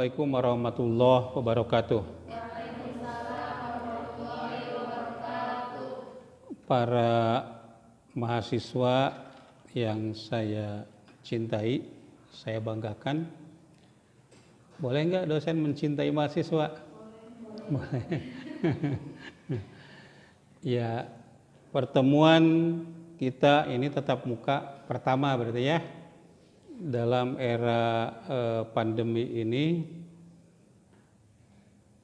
Assalamualaikum warahmatullahi wabarakatuh. Para mahasiswa yang saya cintai, saya banggakan. Boleh nggak dosen mencintai mahasiswa? Boleh. Ya, pertemuan kita ini tatap muka pertama berarti ya. Dalam era pandemi ini,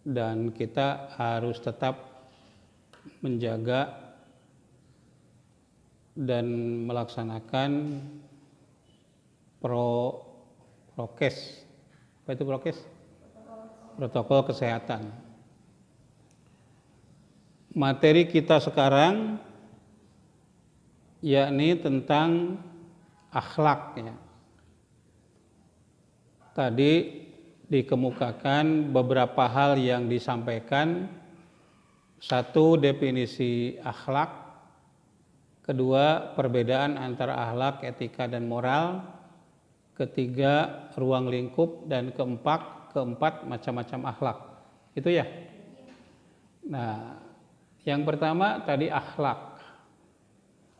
dan kita harus tetap menjaga dan melaksanakan prokes. Apa itu prokes? Protokol kesehatan. Materi kita sekarang yakni tentang akhlak ya. Tadi dikemukakan beberapa hal yang disampaikan. Satu, definisi akhlak. Kedua, perbedaan antara akhlak, etika, dan moral. Ketiga, ruang lingkup. Dan keempat, macam-macam akhlak. Itu ya? Nah, yang pertama tadi akhlak.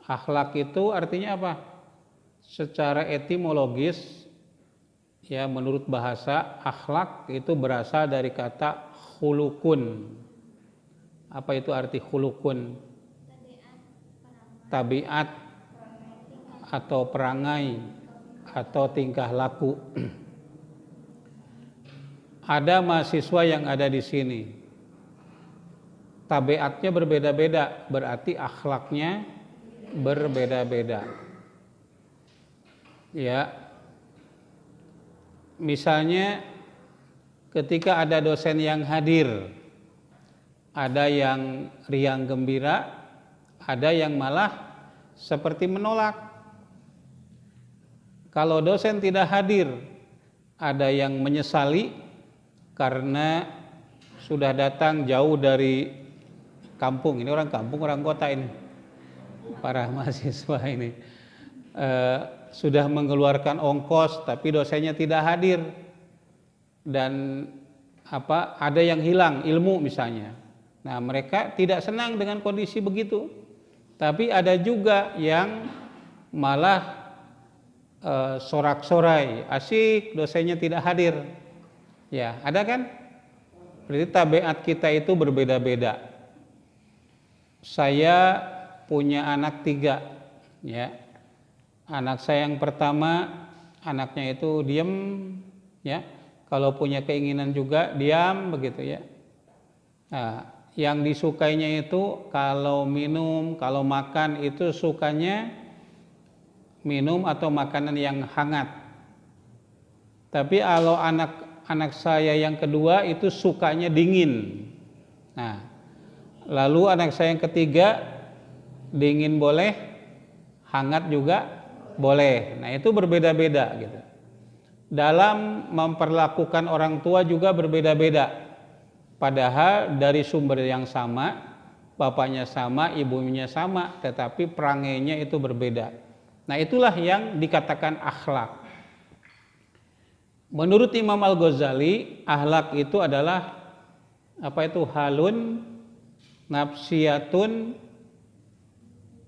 Akhlak itu artinya apa? Secara etimologis, ya, menurut bahasa, akhlak itu berasal dari kata khulukun. Apa itu arti khulukun? Tabiat atau perangai atau tingkah laku. Ada mahasiswa yang ada di sini. Tabiatnya berbeda-beda, berarti akhlaknya berbeda-beda. Ya. Misalnya ketika ada dosen yang hadir, ada yang riang gembira, ada yang malah seperti menolak. Kalau dosen tidak hadir, ada yang menyesali karena sudah datang jauh dari kampung. Ini orang kampung, orang kota ini. Para mahasiswa ini. Sudah mengeluarkan ongkos tapi dosennya tidak hadir, dan ada yang hilang ilmu misalnya. Nah, mereka tidak senang dengan kondisi begitu. Tapi ada juga yang malah sorak-sorai, asik dosennya tidak hadir. Ya, ada kan? Berarti tabiat kita itu berbeda-beda. Saya punya anak 3, ya. Anak saya yang pertama, anaknya itu diam, ya. Kalau punya keinginan juga diam begitu ya. Nah, yang disukainya itu kalau minum, kalau makan itu sukanya minum atau makanan yang hangat. Tapi kalau anak saya yang kedua itu sukanya dingin. Nah, lalu anak saya yang ketiga, dingin boleh, hangat juga boleh. Nah, itu berbeda-beda gitu. Dalam memperlakukan orang tua juga berbeda-beda. Padahal dari sumber yang sama, bapaknya sama, ibunya sama, tetapi perangainya itu berbeda. Nah, itulah yang dikatakan akhlak. Menurut Imam Al-Ghazali, akhlak itu adalah halun, nafsiyatun,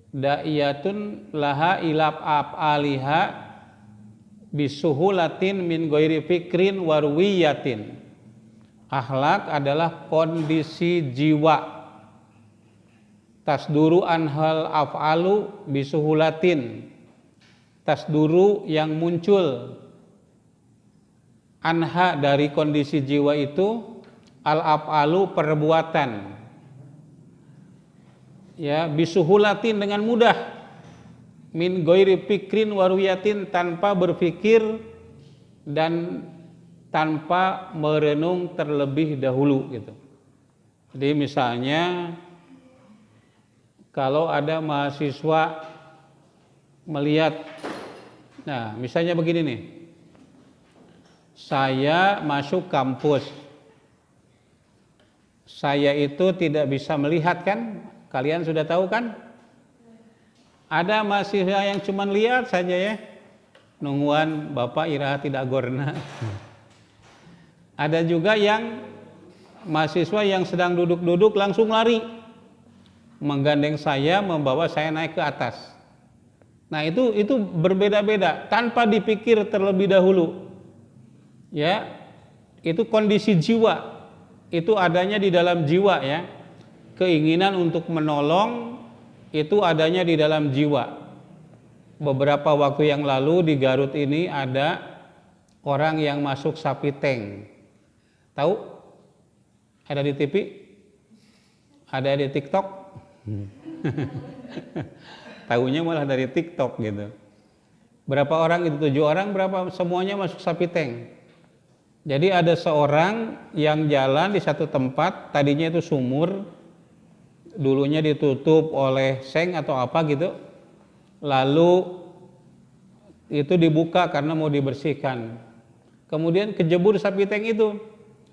da'iyatun laha ilab af'aliha bisuhulatin min ghairi fikrin warwiyatin. Akhlak adalah kondisi jiwa, tasduru anhal af'alu bisuhulatin, tasduru yang muncul anha dari kondisi jiwa itu, al af'alu perbuatan, ya, bisuhulatin dengan mudah, min ghairi fikrin warwiyatin tanpa berpikir dan tanpa merenung terlebih dahulu gitu. Jadi misalnya kalau ada mahasiswa melihat, nah misalnya begini nih, saya masuk kampus, saya itu tidak bisa melihat kan, kalian sudah tahu kan? Ada mahasiswa yang cuma lihat saja ya, nungguan Bapak iraha tidak gorna. Ada juga yang mahasiswa yang sedang duduk-duduk langsung lari, menggandeng saya, membawa saya naik ke atas. Nah, itu berbeda-beda tanpa dipikir terlebih dahulu. Ya, itu kondisi jiwa. Itu adanya di dalam jiwa ya. Keinginan untuk menolong itu adanya di dalam jiwa. Beberapa waktu yang lalu di Garut ini ada orang yang masuk sapi tank. Tahu? Ada di TV? Ada di TikTok? Tahunya malah dari TikTok gitu. Berapa orang itu? 7 orang, berapa semuanya masuk sapi tank. Jadi ada seorang yang jalan di satu tempat, tadinya itu sumur, dulunya ditutup oleh seng atau apa gitu, lalu itu dibuka karena mau dibersihkan. Kemudian kejebur sapi tank itu.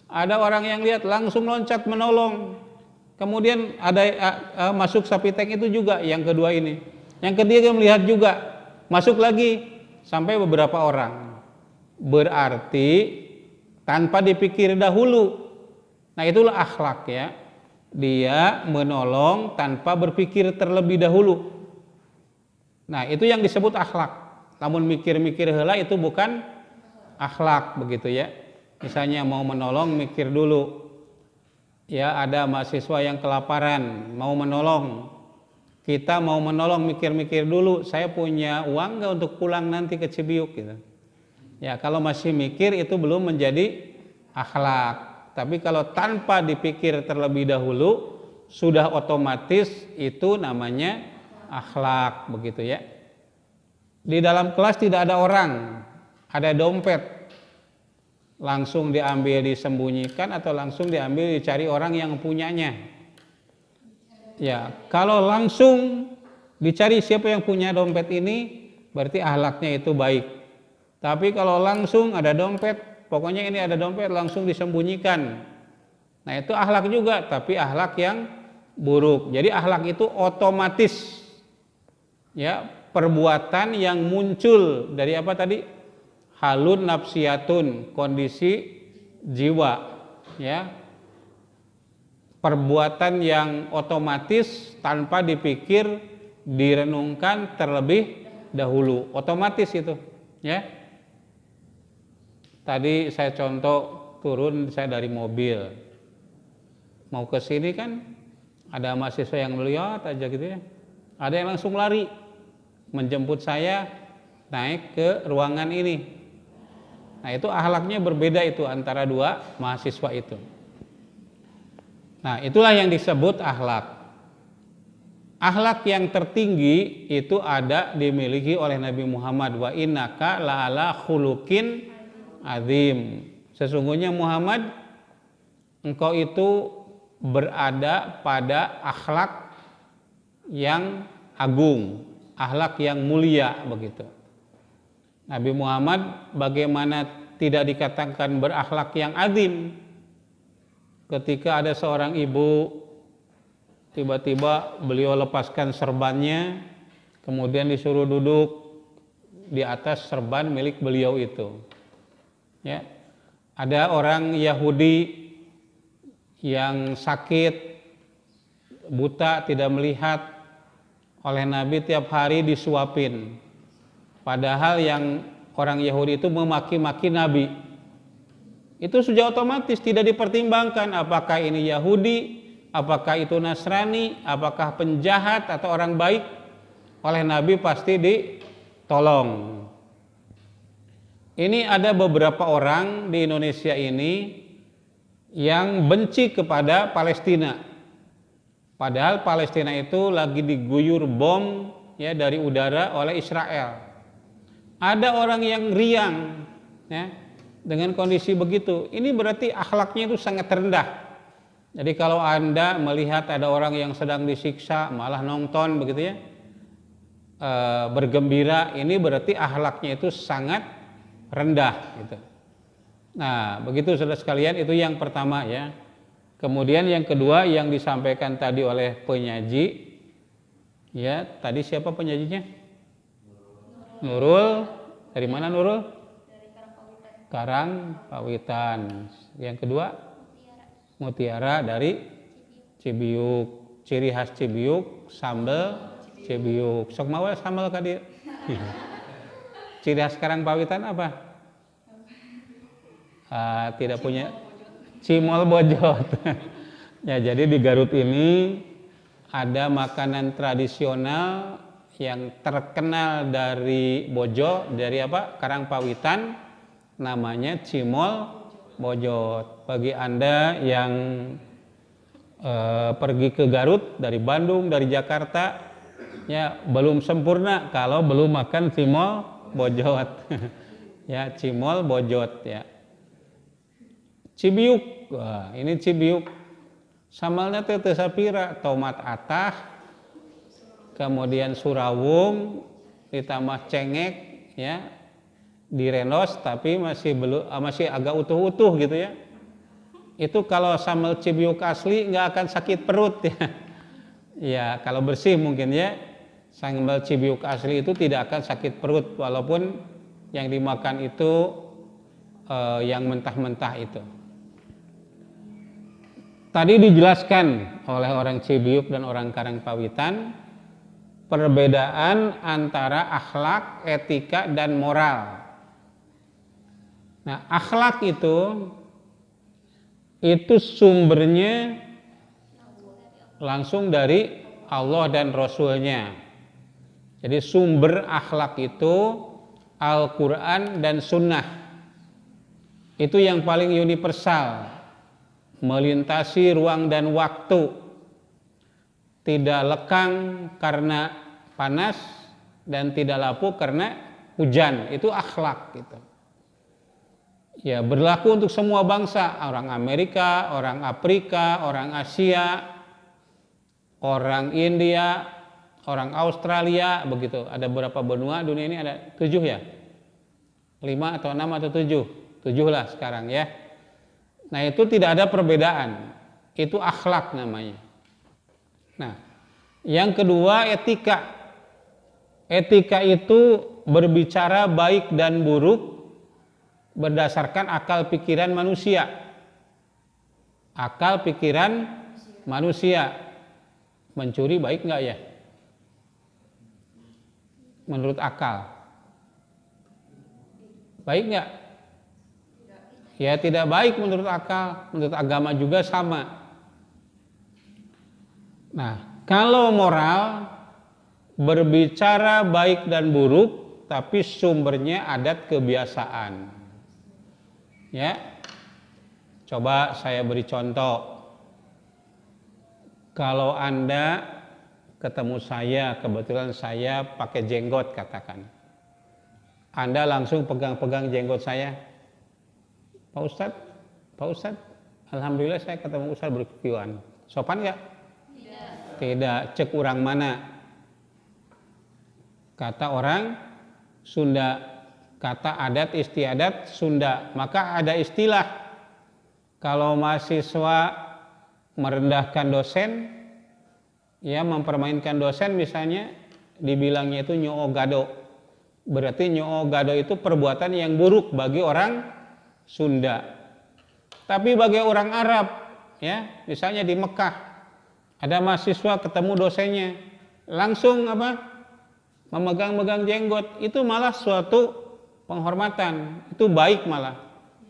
Ada orang yang lihat langsung loncat menolong. Kemudian ada masuk sapi tank itu juga yang kedua ini. Yang ketiga melihat juga, masuk lagi sampai beberapa orang. Berarti tanpa dipikir dahulu. Nah, itulah akhlak ya. Dia menolong tanpa berpikir terlebih dahulu. Nah, itu yang disebut akhlak. Namun mikir-mikir heula itu bukan akhlak begitu ya. Misalnya mau menolong mikir dulu. Ya, ada mahasiswa yang kelaparan, mau menolong. Kita mau menolong mikir-mikir dulu, saya punya uang nggak untuk pulang nanti ke Cibiuk gitu. Ya, kalau masih mikir itu belum menjadi akhlak. Tapi kalau tanpa dipikir terlebih dahulu, sudah otomatis itu namanya akhlak begitu ya. Di dalam kelas tidak ada orang, ada dompet. Langsung diambil disembunyikan atau langsung diambil dicari orang yang punyanya. Ya, kalau langsung dicari siapa yang punya dompet ini, berarti akhlaknya itu baik. Tapi kalau langsung ada dompet, pokoknya ini ada dompet langsung disembunyikan. Nah, itu akhlak juga, tapi akhlak yang buruk. Jadi akhlak itu otomatis. Ya, perbuatan yang muncul dari apa tadi? Halun nafsiyatun, kondisi jiwa, ya. Perbuatan yang otomatis tanpa dipikir, direnungkan terlebih dahulu, otomatis itu, ya. Tadi saya contoh turun saya dari mobil, mau ke sini kan ada mahasiswa yang melihat aja gitu ya, ada yang langsung lari menjemput saya naik ke ruangan ini. Nah, itu akhlaknya berbeda itu antara dua mahasiswa itu. Nah, itulah yang disebut akhlak. Akhlak yang tertinggi itu ada dimiliki oleh Nabi Muhammad, wa innaka la'ala khuluqin azim. Sesungguhnya Muhammad, engkau itu berada pada akhlak yang agung, akhlak yang mulia begitu. Nabi Muhammad bagaimana tidak dikatakan berakhlak yang azim? Ketika ada seorang ibu, tiba-tiba beliau lepaskan serbannya, kemudian disuruh duduk di atas serban milik beliau itu. Ya, ada orang Yahudi yang sakit, buta, tidak melihat, oleh Nabi tiap hari disuapin. Padahal yang orang Yahudi itu memaki-maki Nabi. Itu sudah otomatis tidak dipertimbangkan apakah ini Yahudi, apakah itu Nasrani, apakah penjahat atau orang baik. Oleh Nabi pasti ditolong. Ini ada beberapa orang di Indonesia ini yang benci kepada Palestina. Padahal Palestina itu lagi diguyur bom ya dari udara oleh Israel. Ada orang yang riang ya, dengan kondisi begitu. Ini berarti akhlaknya itu sangat rendah. Jadi kalau Anda melihat ada orang yang sedang disiksa malah nonton begitu ya, bergembira, ini berarti akhlaknya itu sangat rendah gitu. Nah, begitu saudara sekalian, itu yang pertama ya. Kemudian yang kedua yang disampaikan tadi oleh penyaji, ya tadi siapa penyajinya? Nurul. Dari mana Nurul? Dari Karang Pawitan. Yang kedua mutiara dari Cibiuk. Ciri khas Cibiuk sambal Cibiuk. Sok mawa sambal ka dieu. Ciri khas Karang Pawitan apa? Tidak punya cimol bojot. Ya, jadi di Garut ini ada makanan tradisional yang terkenal dari Bojo, dari apa? Karang Pawitan, namanya cimol bojot. Bagi Anda yang pergi ke Garut dari Bandung, dari Jakarta, ya belum sempurna kalau belum makan cimol bojot. Ya, cimol bojot ya. Cibiuk, wah, ini Cibiuk. Samalna teh teu sapira, tomat atah, kemudian surawung, ditambah cengek, ya, direnos tapi masih agak utuh-utuh gitu ya. Itu kalau sambal Cibiuk asli nggak akan sakit perut ya. Ya kalau bersih mungkin ya. Sambal Cibiuk asli itu tidak akan sakit perut walaupun yang dimakan itu yang mentah-mentah itu. Tadi dijelaskan oleh orang Cibiuk dan orang Karang Pawitan perbedaan antara akhlak, etika, dan moral. Nah, akhlak itu sumbernya langsung dari Allah dan Rasulnya. Jadi sumber akhlak itu Al-Quran dan Sunnah. Itu yang paling universal, melintasi ruang dan waktu, tidak lekang karena panas dan tidak lapuk karena hujan. Itu akhlak gitu. Ya, berlaku untuk semua bangsa, orang Amerika, orang Afrika, orang Asia, orang India, orang Australia, begitu. Ada berapa benua dunia ini? Ada 7 ya? 5 atau 6 atau 7? 7 lah sekarang ya. Nah, itu tidak ada perbedaan. Itu akhlak namanya. Nah, yang kedua etika. Etika itu berbicara baik dan buruk berdasarkan akal pikiran manusia. Akal pikiran manusia. Mencuri baik nggak ya? Menurut akal. Baik nggak? Ya tidak baik menurut akal. Menurut agama juga sama. Nah, kalau moral berbicara baik dan buruk, tapi sumbernya adat kebiasaan. Ya, coba saya beri contoh. Kalau Anda ketemu saya, kebetulan saya pakai jenggot katakan. Anda langsung pegang-pegang jenggot saya. Pak Ustadz, alhamdulillah saya ketemu Ustadz berkiuan. Sopan nggak? Tidak. Cek urang mana? Kata orang Sunda, kata adat istiadat Sunda. Maka ada istilah kalau mahasiswa merendahkan dosen, ya mempermainkan dosen misalnya, dibilangnya itu nyoo gado. Berarti nyoo gado itu perbuatan yang buruk bagi orang Sunda. Tapi bagi orang Arab, ya, misalnya di Mekah, ada mahasiswa ketemu dosennya, langsung apa? Memegang-megang jenggot, itu malah suatu penghormatan, itu baik malah.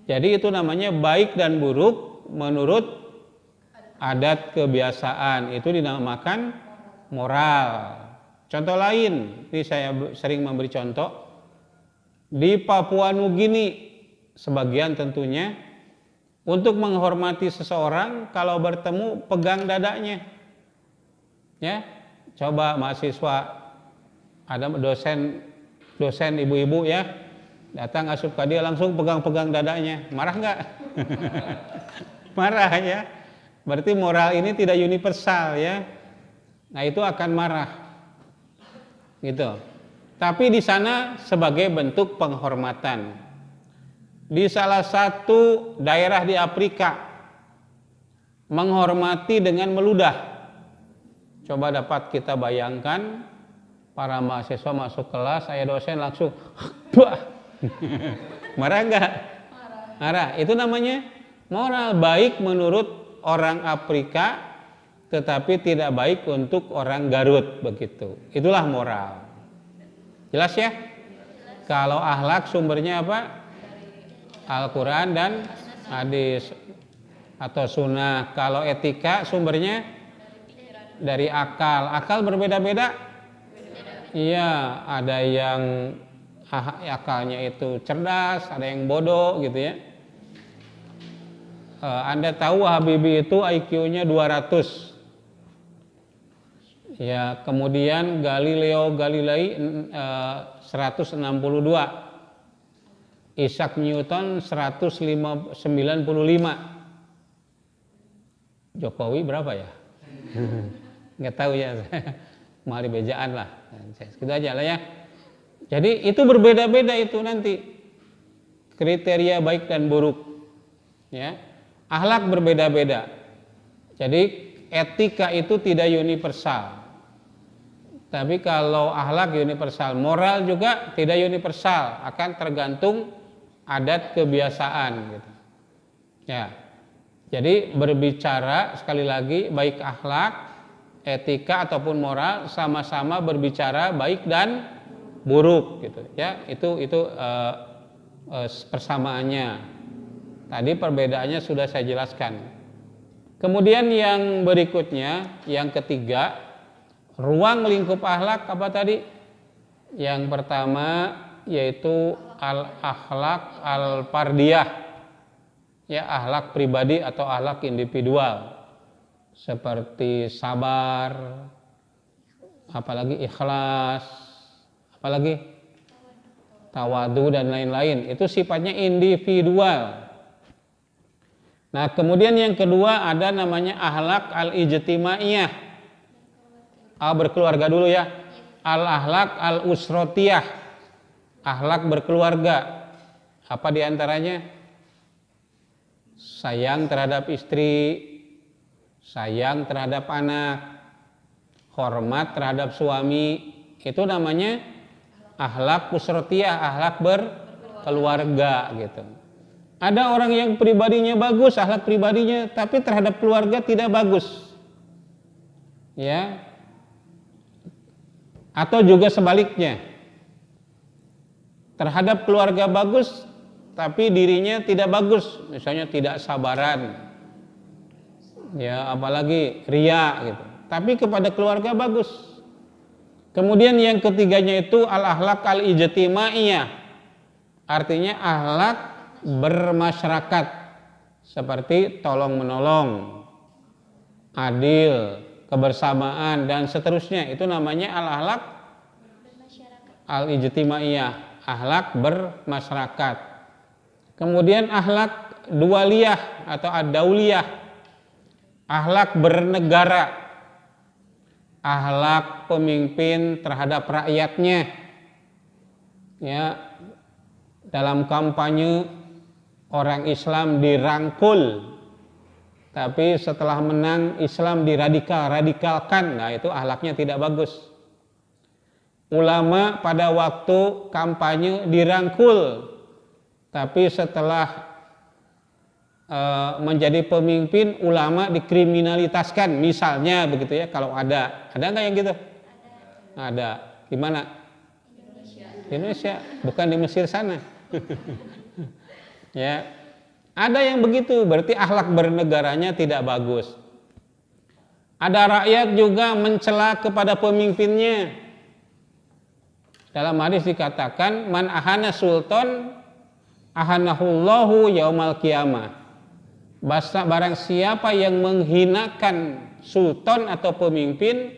Jadi itu namanya baik dan buruk menurut adat kebiasaan, itu dinamakan moral. Contoh lain, ini saya sering memberi contoh, di Papua Nugini sebagian tentunya, untuk menghormati seseorang kalau bertemu pegang dadanya. Ya, coba mahasiswa, ada dosen ibu-ibu ya, datang asup ke dia langsung pegang-pegang dadanya, marah nggak? Marah ya. Berarti moral ini tidak universal ya. Nah, itu akan marah. Gitu. Tapi di sana sebagai bentuk penghormatan. Di salah satu daerah di Afrika menghormati dengan meludah. Coba dapat kita bayangkan, para mahasiswa masuk kelas, saya dosen langsung bah. Marah enggak? marah. Itu namanya moral, baik menurut orang Afrika tetapi tidak baik untuk orang Garut, begitu. Itulah moral. Jelas ya? Kalau akhlak sumbernya apa? Al-Quran dan hadis atau sunnah. Kalau etika sumbernya dari akal. Akal berbeda-beda. Iya, ada yang akalnya itu cerdas, ada yang bodoh gitu ya. Anda tahu Habibie itu IQ-nya 200. Ya, kemudian Galileo Galilei 162. Isaac Newton 195. Jokowi berapa ya? Nggak tahu ya. Mari bejaan lah. Segitu aja lah ya. Jadi itu berbeda-beda itu nanti kriteria baik dan buruk. Ya, akhlak berbeda-beda. Jadi etika itu tidak universal. Tapi kalau akhlak universal, moral juga tidak universal, akan tergantung adat kebiasaan gitu. Ya. Jadi berbicara sekali lagi baik akhlak, etika ataupun moral sama-sama berbicara baik dan buruk gitu ya. Itu persamaannya. Tadi perbedaannya sudah saya jelaskan. Kemudian yang berikutnya, yang ketiga, ruang lingkup akhlak apa tadi? Yang pertama yaitu al-akhlak al-fardiyah. Ya, akhlak pribadi atau akhlak individual. Seperti sabar, apalagi ikhlas, apalagi tawadu dan lain-lain. Itu sifatnya individual. Nah, kemudian yang kedua ada namanya akhlak al-ijtimaiyah. Berkeluarga dulu ya. Al-akhlak al-usrotiyah. Akhlak berkeluarga. Apa diantaranya? Sayang terhadap istri, sayang terhadap anak, hormat terhadap suami. Itu namanya akhlak usrotiyah, akhlak berkeluarga gitu. Ada orang yang pribadinya bagus, akhlak pribadinya, tapi terhadap keluarga tidak bagus. Ya. Atau juga sebaliknya. Terhadap keluarga bagus, tapi dirinya tidak bagus, misalnya tidak sabaran. Ya, apalagi ria gitu. Tapi kepada keluarga bagus. Kemudian yang ketiganya itu al-akhlak al-ijtimaiyah. Artinya akhlak bermasyarakat, seperti tolong menolong, adil, kebersamaan dan seterusnya. Itu namanya al-akhlak al-ijtimaiyah, akhlak bermasyarakat. Kemudian akhlak dualiyah atau ad-dauliyah, akhlak bernegara, akhlak pemimpin terhadap rakyatnya. Ya, dalam kampanye orang Islam dirangkul, tapi setelah menang Islam radikalkan. Nah, itu akhlaknya tidak bagus. Ulama pada waktu kampanye dirangkul, tapi setelah menjadi pemimpin ulama dikriminalitaskan, misalnya begitu ya. Kalau ada nggak yang gitu? Ada. Di mana? Di Indonesia, bukan di Mesir sana. Ya, ada yang begitu, berarti akhlak bernegaranya tidak bagus. Ada rakyat juga mencela kepada pemimpinnya. Dalam hadis dikatakan, man ahana sultan ahanahullahu yaumal qiyamah. Barang siapa yang menghinakan sultan atau pemimpin,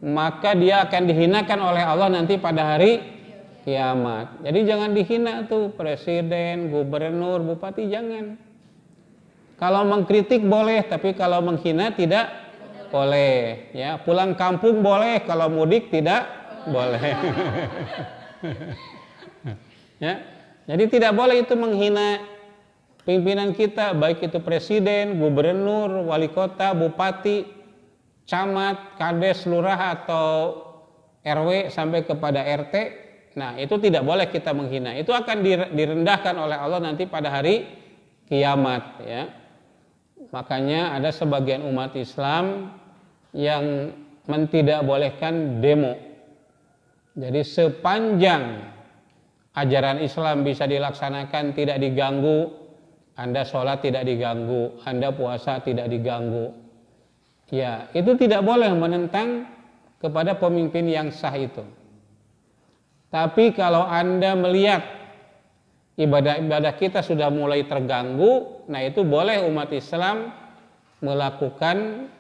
maka dia akan dihinakan oleh Allah nanti pada hari kiamat. Jadi jangan dihina tuh presiden, gubernur, bupati, jangan. Kalau mengkritik boleh, tapi kalau menghina tidak boleh. Ya, pulang kampung boleh, kalau mudik tidak boleh. Ya, jadi tidak boleh itu menghina pimpinan kita, baik itu presiden, gubernur, wali kota, bupati, camat, kades, lurah atau RW sampai kepada RT. Nah, itu tidak boleh kita menghina. Itu akan direndahkan oleh Allah nanti pada hari kiamat, ya. Makanya ada sebagian umat Islam yang tidak bolehkan demo. Jadi sepanjang ajaran Islam bisa dilaksanakan tidak diganggu, Anda sholat tidak diganggu, Anda puasa tidak diganggu. Ya, itu tidak boleh menentang kepada pemimpin yang sah itu. Tapi kalau Anda melihat ibadah-ibadah kita sudah mulai terganggu, nah itu boleh umat Islam melakukan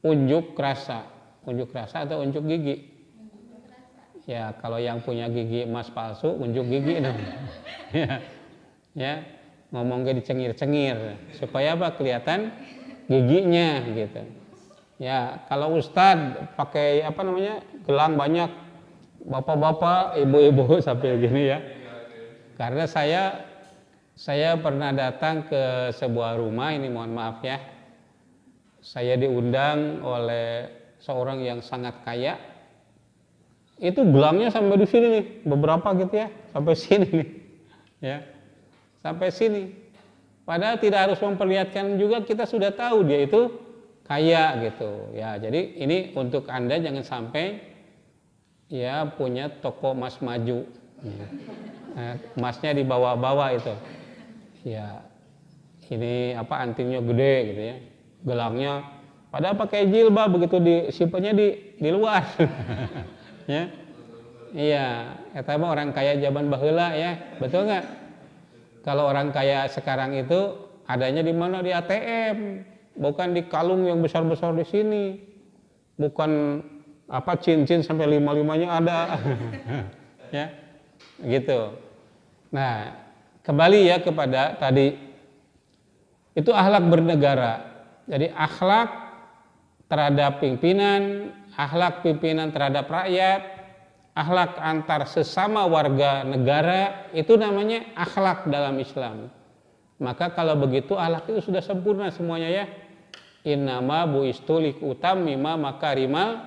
unjuk rasa. Unjuk rasa atau unjuk gigi? Ya, kalau yang punya gigi emas palsu, unjuk gigi dong. Ya, ngomongnya dicengir-cengir supaya apa? Kelihatan giginya gitu. Ya, kalau ustadz pakai gelang banyak, bapak-bapak, ibu-ibu sampai gini ya. Karena saya pernah datang ke sebuah rumah, ini mohon maaf ya. Saya diundang oleh seorang yang sangat kaya. Itu gelangnya sampai di sini nih, beberapa gitu ya, sampai sini nih. Ya. Sampai sini. Padahal tidak harus memperlihatkan juga, kita sudah tahu dia itu kaya gitu. Ya, jadi ini untuk Anda jangan sampai ya punya toko emas maju. Ya. Emasnya dibawa-bawa itu. Ya. Ini antingnya gede gitu ya. Gelangnya padahal pakai jilbab, begitu disimpannya di luar. Ya. Iya, eta mah orang kaya zaman baheula ya. Betul nggak? Kalau orang kaya sekarang itu adanya di mana? Di ATM, bukan di kalung yang besar-besar di sini. Bukan cincin sampai 5-5-nya ada. Ya. Gitu. Nah, kembali ya kepada tadi, itu akhlak bernegara. Jadi akhlak terhadap pimpinan, akhlak pimpinan terhadap rakyat, akhlak antar sesama warga negara, itu namanya akhlak dalam Islam. Maka kalau begitu akhlak itu sudah sempurna semuanya ya. Innama bu'istu liutammima makarimal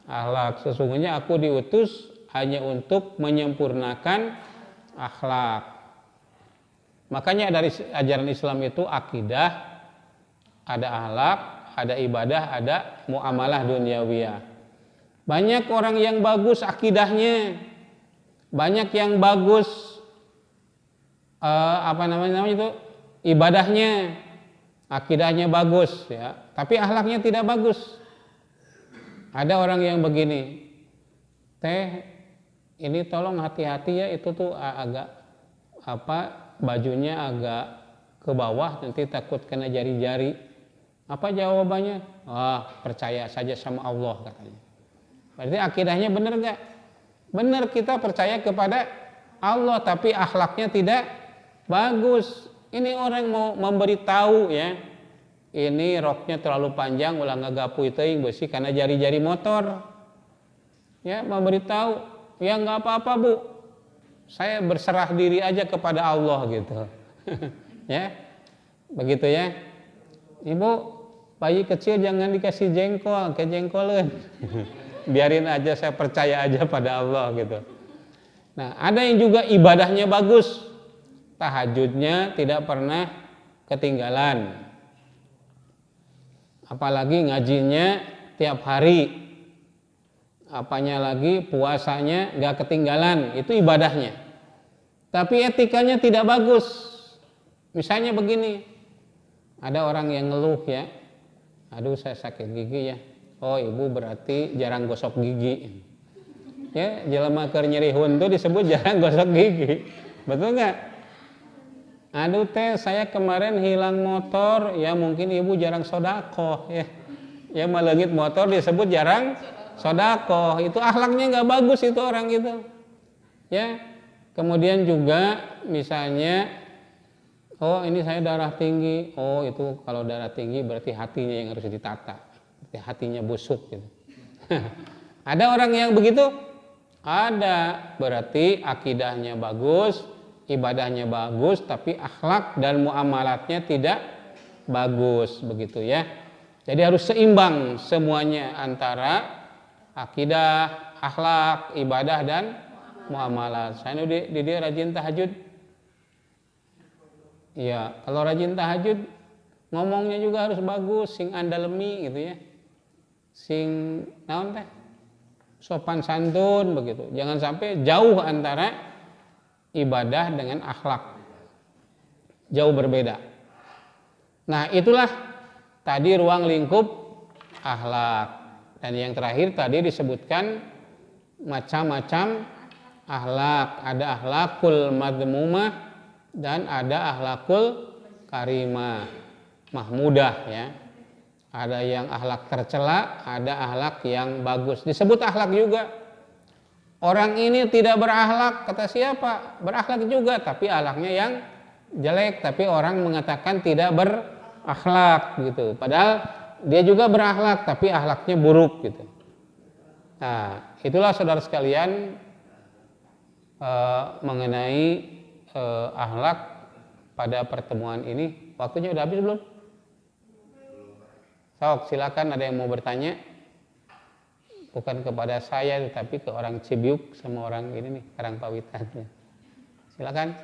akhlak. Sesungguhnya aku diutus hanya untuk menyempurnakan akhlak. Makanya dari ajaran Islam itu akidah, ada akhlak, ada ibadah, ada muamalah duniawiyah. Banyak orang yang bagus akidahnya, banyak yang bagus ibadahnya, akidahnya bagus ya, tapi akhlaknya tidak bagus. Ada orang yang begini, ini tolong hati-hati ya, itu tuh agak bajunya agak ke bawah, nanti takut kena jari-jari. Apa jawabannya? Percaya saja sama Allah katanya. Berarti akidahnya benar nggak? Benar, kita percaya kepada Allah, tapi akhlaknya tidak bagus. Ini orang mau memberitahu ya, ini roknya terlalu panjang, ulah ngagapu teuing besi karena jari-jari motor. Ya, memberitahu, ya nggak apa-apa Bu, saya berserah diri aja kepada Allah gitu. Ya, begitu ya. Ibu, bayi kecil jangan dikasih jengkol, kejengkolan. Biarin aja, saya percaya aja pada Allah gitu. Nah, ada yang juga ibadahnya bagus, tahajudnya tidak pernah ketinggalan, apalagi ngajinya tiap hari, apanya lagi puasanya gak ketinggalan, itu ibadahnya. Tapi etikanya tidak bagus. Misalnya begini, ada orang yang ngeluh ya, aduh saya sakit gigi ya. Oh, ibu berarti jarang gosok gigi. Ya, jelema keur nyerihun tuh disebut jarang gosok gigi. Betul nggak? Aduh teh, saya kemarin hilang motor, ya mungkin ibu jarang sodakoh ya. Ya maleungit motor disebut jarang sodakoh. Itu akhlaknya nggak bagus itu orang itu. Ya. Kemudian juga misalnya, oh ini saya darah tinggi. Oh itu kalau darah tinggi berarti hatinya yang harus ditata. Berarti hatinya busuk gitu. Ada orang yang begitu? Ada, berarti akidahnya bagus, ibadahnya bagus, tapi akhlak dan muamalatnya tidak bagus, begitu ya. Jadi harus seimbang semuanya antara akidah, akhlak, ibadah dan muamalah. Saya di dia rajin tahajud. Iya, kalau rajin tahajud ngomongnya juga harus bagus, sing andalemi gitu ya. Sing naon teh? Sopan santun begitu. Jangan sampai jauh antara ibadah dengan akhlak. Jauh berbeda. Nah, itulah tadi ruang lingkup akhlak. Dan yang terakhir tadi disebutkan macam-macam akhlak. Ada akhlakul madmumah dan ada akhlakul karimah, mahmudah ya. Ada yang akhlak tercela, ada akhlak yang bagus. Disebut akhlak juga. Orang ini tidak berakhlak, kata siapa? Berakhlak juga, tapi akhlaknya yang jelek. Tapi orang mengatakan tidak berakhlak gitu. Padahal dia juga berakhlak, tapi akhlaknya buruk gitu. Nah, itulah saudara sekalian mengenai akhlak pada pertemuan ini. Waktunya udah habis belum? Sok, silakan ada yang mau bertanya. Bukan kepada saya, tetapi ke orang Cibiuk sama orang ini nih, Karangpawitan. Silakan.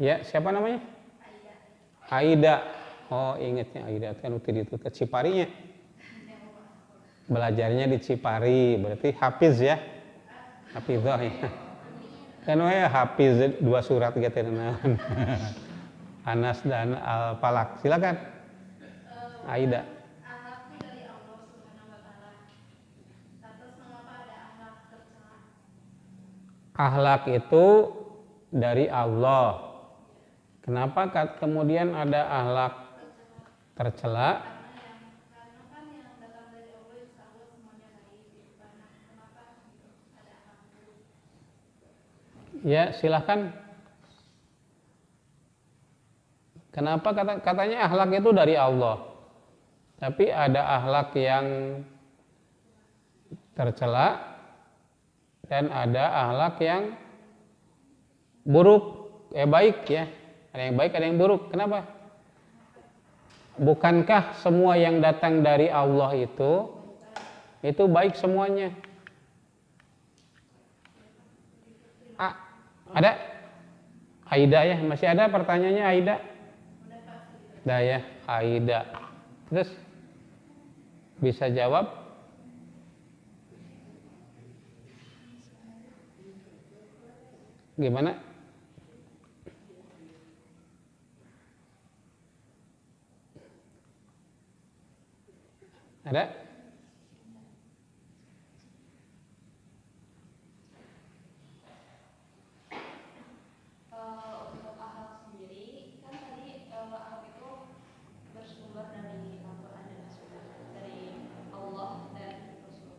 Ya, siapa namanya? Aida. Oh, ingetnya Aida kan waktu itu ke Ciparinya. Belajarnya di Cipari, berarti hafiz ya. Hafizah ya. Kan ya hafiz 2 surat gitu naon. Anas dan Al-Falaq. Silakan. Aida. Akhlak itu dari Allah Subhanahu wa taala. Terus mengapa ada akhlak tercela? Akhlak itu dari Allah. Kenapa kemudian ada akhlak tercela? Karena kan yang datang dari Allah insya Allah semuanya baik. Kenapa ada akhlak buruk? Ya, silahkan. Kenapa katanya akhlak itu dari Allah? Tapi ada akhlak yang tercela dan ada akhlak yang buruk, baik ya. Ada yang baik, ada yang buruk. Kenapa? Bukankah semua yang datang dari Allah itu baik semuanya? Ada? Aida ya, masih ada pertanyaannya Aida? Dah ya, Aida. Terus bisa jawab? Gimana? Ada? Untuk akhlak sendiri kan tadi akhlak itu bersumber dari Al-Quran dan As-Sunnah, dari Allah dan Rasul.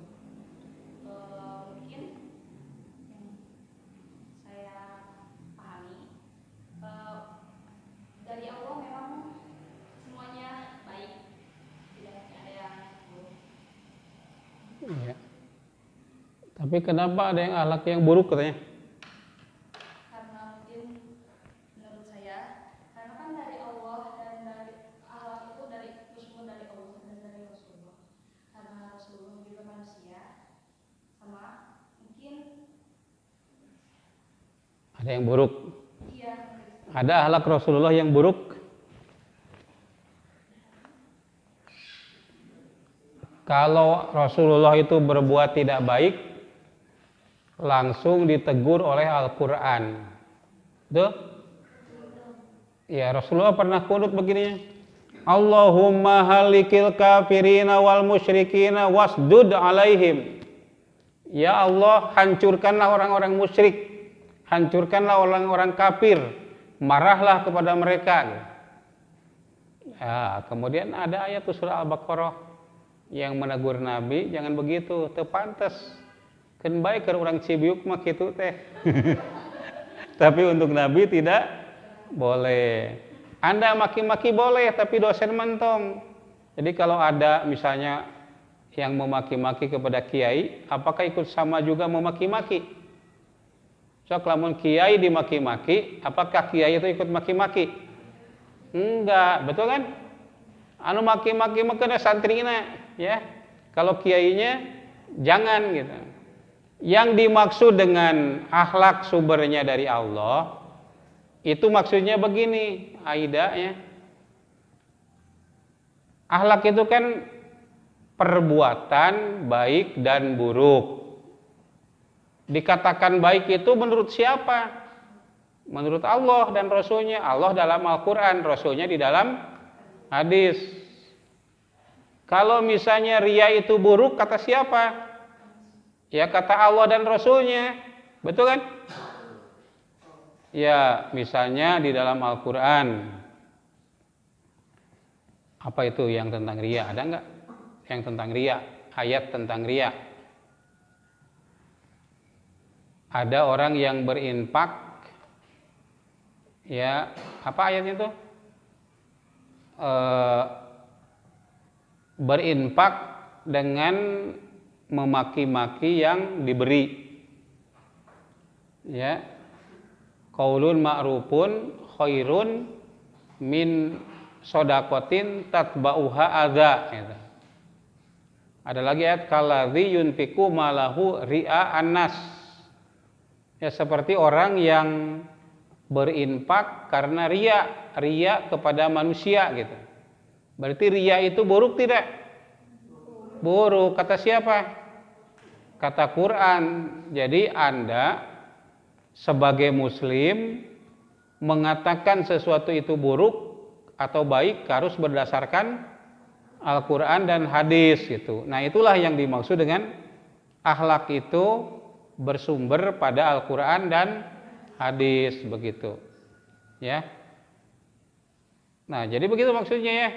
Mungkin yang saya pahami dari Allah memang semuanya baik, tidak ada yang buruk. Iya. Tapi kenapa ada yang akhlak yang buruk katanya? Karena mungkin menurut saya, karena kan dari Allah dan dari akhlak itu dari bersumber dari Allah dan dari Rasulullah. Karena Rasulullah juga manusia, sama mungkin Ada yang buruk. iya. Ada akhlak Rasulullah yang buruk? Kalau Rasulullah itu berbuat tidak baik, langsung ditegur oleh Al-Quran. Betul? Ya, Rasulullah pernah kunut begini. Allahumma halikil kafirina wal musyrikina wasdud alaihim. Ya Allah, hancurkanlah orang-orang musyrik. Hancurkanlah orang-orang kafir. Marahlah kepada mereka. Ya, kemudian ada ayat surah Al-Baqarah yang menegur Nabi, jangan begitu, teu pantes. Kan baik ke orang Cibiuk mah kitu teh. Tapi untuk Nabi tidak boleh. Anda maki-maki boleh, tapi dosen mentong. Jadi kalau ada misalnya yang memaki-maki kepada kiai, apakah ikut sama juga memaki-maki? So, lamun kiai dimaki-maki, apakah kiai itu ikut maki-maki? Enggak, betul kan? Anu maki-maki mah kena santrina, ya. Kalau kiainya Jangan gitu. Yang dimaksud dengan akhlak sumbernya dari Allah itu maksudnya begini, Aida ya. Akhlak itu kan perbuatan baik dan buruk. Dikatakan baik itu menurut siapa? Menurut Allah dan Rasulnya. Allah dalam Al-Quran, Rasulnya di dalam hadis. Kalau misalnya ria itu buruk, kata siapa? Ya kata Allah dan Rasulnya. Betul kan? Ya misalnya di dalam Al-Quran. Apa itu yang tentang ria? Ada enggak? Yang tentang ria, ayat tentang ria. Ada orang yang berinfak, ya apa ayatnya itu? Berinfak dengan memaki-maki yang diberi. Ya. Qaulun ma'rufun khairun min shadaqatin tatba'uha adza gitu. Ada lagi ayat kalladzi yunfiqu malahu ri'a annas. Ya seperti orang yang berinfak karena ria kepada manusia gitu. Berarti ria itu buruk tidak? Buruk. Kata siapa? Kata Quran. Jadi Anda sebagai muslim mengatakan sesuatu itu buruk atau baik harus berdasarkan Al-Quran dan hadis gitu. Nah itulah yang dimaksud dengan akhlak itu bersumber pada Al-Quran dan hadis begitu. Ya. Nah jadi begitu maksudnya ya.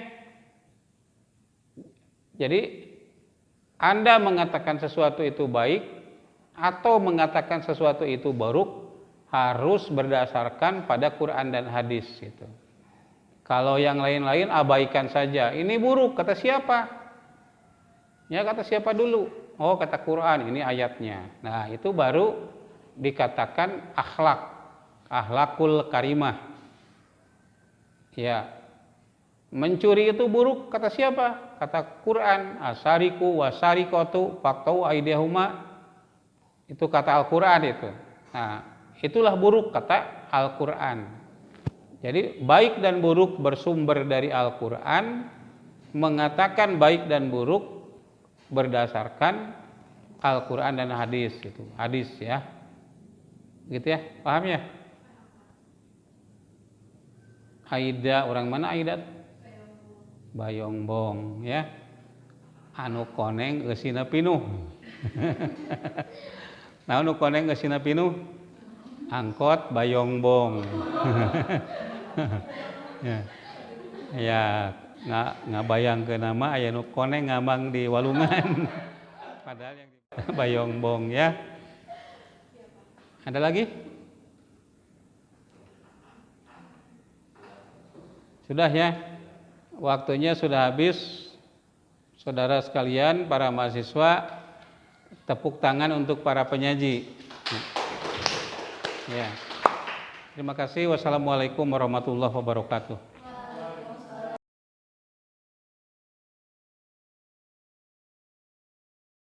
Jadi Anda mengatakan sesuatu itu baik atau mengatakan sesuatu itu buruk harus berdasarkan pada Quran dan hadis gitu. Kalau yang lain-lain abaikan saja. Ini buruk, kata siapa? Ya kata siapa dulu? Oh kata Quran, ini ayatnya. Nah itu baru dikatakan akhlak. Akhlakul karimah. Ya. Mencuri itu buruk, kata siapa? Kata Quran, asariku wasarikotu faktau aidehuma. Itu kata Al-Quran itu. Nah itulah buruk kata Al-Quran. Jadi baik dan buruk bersumber dari Al-Quran. Mengatakan baik dan buruk berdasarkan Al-Quran dan hadis itu. Hadis ya. Gitu ya, paham ya? Aida, orang mana Aida? Bayongbong ya. Anu koneng geusina pinuh. Nah anu koneng geusina pinuh angkot Bayongbong. Ya nggak bayang ke nama aya nu koneng ngambang di Walungan. Padahal yang di Bayongbong ya. Ada lagi? Sudah ya. Waktunya sudah habis. Saudara sekalian, para mahasiswa, tepuk tangan untuk para penyaji. Ya. Terima kasih. Wassalamualaikum warahmatullahi wabarakatuh.